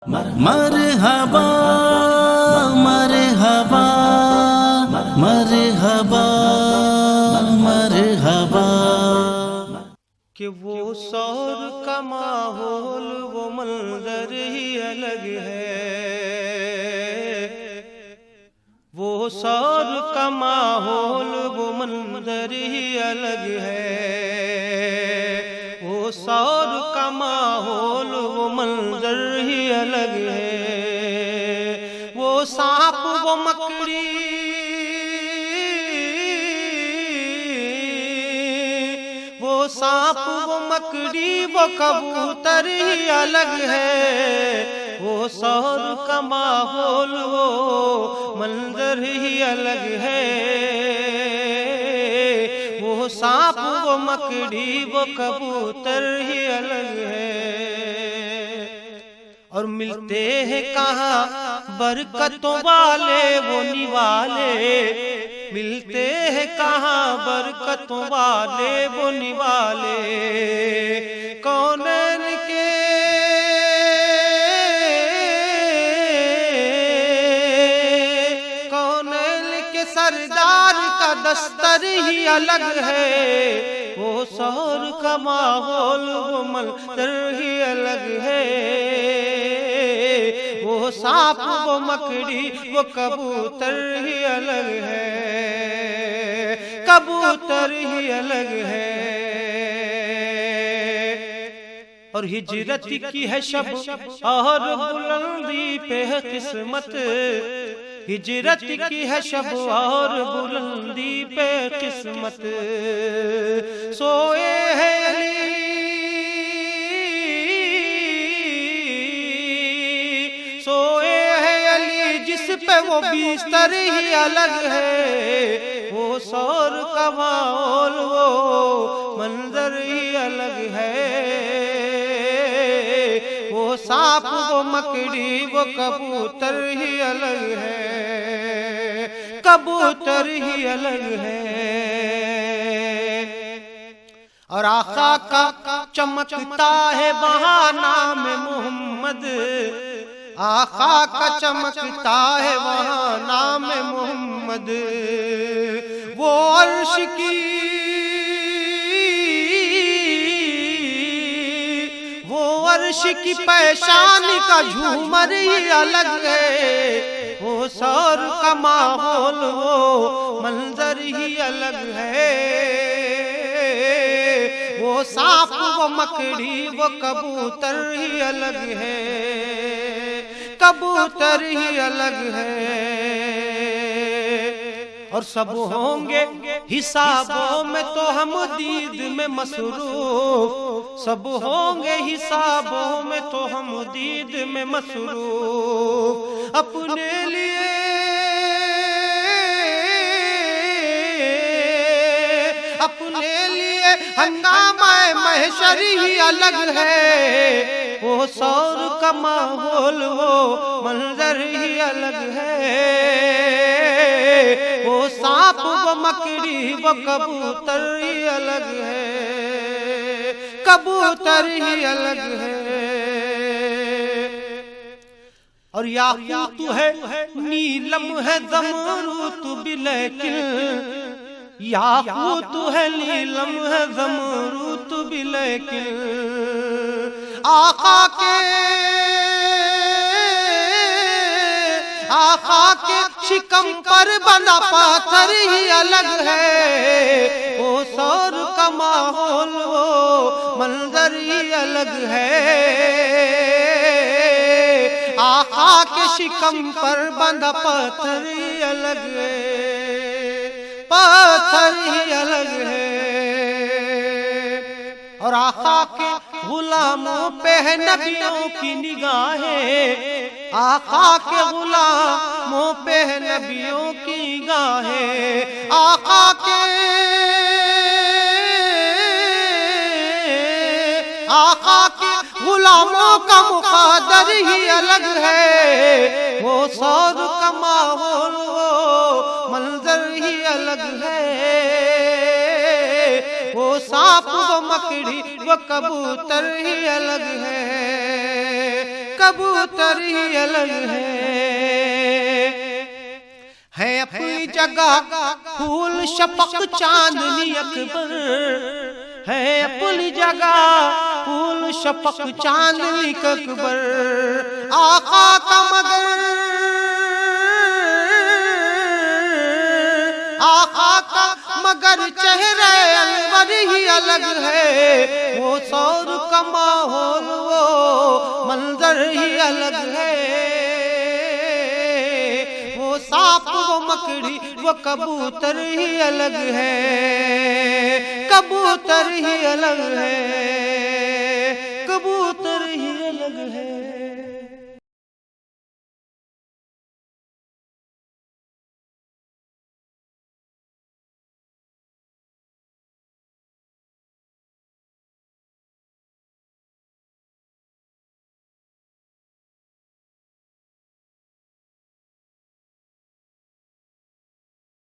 مرحبا مرحبا مرحبا مرحبا کہ وہ سور کا ماحول وہ منظر ہی الگ ہے، وہ سور کا ماحول وہ منظر ہی الگ ہے، وہ سور کا ماحول وہ منظر ہی الگ ہے، وہ سانپ وہ مکڑی وہ سانپ وہ مکڑی وہ کبوتر ہی الگ ہے، وہ سور کا ماحول وہ منظر ہی الگ ہے، وہ سانپ وہ مکڑی وہ کبوتر ہی الگ ہے۔ اور ملتے ہیں کہاں برکتوں والے وہ نوالے، ملتے ہیں کہاں برکتوں والے وہ نوالے، کونین کے سردار کا دستر ہی الگ ہے، وہ سور کا ماحول وہ منظر ہی الگ ہے، وہ سانپ وہ مکڑی وہ کبوتر ہی الگ ہے، کبوتر ہی الگ ہے۔ اور ہجرت کی ہے شب اور بلندی پہ ہے قسمت، ہجرت کی ہے شب اور بلندی پہ قسمت، سوئے ہے علی سوئے ہے علی جس پہ وہ بستر ہی الگ ہے، وہ سور کا ماحول وہ منظر ہی الگ ہے، وہ سانپ وہ مکڑی وہ کبوتر ہی الگ ہے، کبوتر ہی الگ ہے۔ اور آقا کا چمکتا ہے وہاں نام محمد، آقا کا چمکتا ہے وہاں نام محمد، وہ عرش کی پیشان کا جھومر ہی الگ ہے، وہ سور کا ماحول وہ منظر ہی الگ ہے، وہ سانپ وہ مکڑی وہ کبوتر ہی الگ ہے، کبوتر ہی الگ ہے۔ اور سب ہوں گے حسابوں میں تو ہم دید میں مصروف، سب ہوں گے حسابوں میں تو ہم دید میں مصروف، اپنے لیے ہنگامہ محشر ہی الگ ہے، وہ سور کا ماحول وہ منظر ہی الگ ہے، وہ سانپ وہ مکڑی وہ کبوتر ہی الگ ہے، کبوتر ہی الگ ہے۔ اور یاقوت ہے نیلم ہے زمرد بلیکن، یاقوت ہے نیلم ہے زمرد بلیکن، آقا کے شکم پر بنا پاتھر ہی الگ ہے، وہ سور کا ماحول وہ منظر ہی الگ ہے، آقا کے شکم پر بنا پاتھر ہی الگ ہے، پاتھر ہی الگ ہے۔ اور آقا کے غلاموں پہ ہے نبیوں کی نگاہیں، آقا کے غلاموں پہ ہے نبیوں کی نگاہیں، آقا کے غلاموں کا مقدر ہی الگ ہے، وہ سور کا ماحول وہ منظر ہی الگ ہے، وہ سانپ وہ مکڑی وہ کبوتر ہی الگ ہے، کبوتر ہی الگ ہے اپنی جگہ پھول شفق چاندنی اکبر، ہے اپنی جگہ پھول شفق چاندنی اکبر، آقا کا مگر چہرہ انور ہی الگ ہے، وہ سور کا ماحول وہ منظر ہی الگ ہے، وہ سانپ وہ مکڑی وہ کبوتر ہی الگ ہے، کبوتر ہی الگ ہے، کبوتر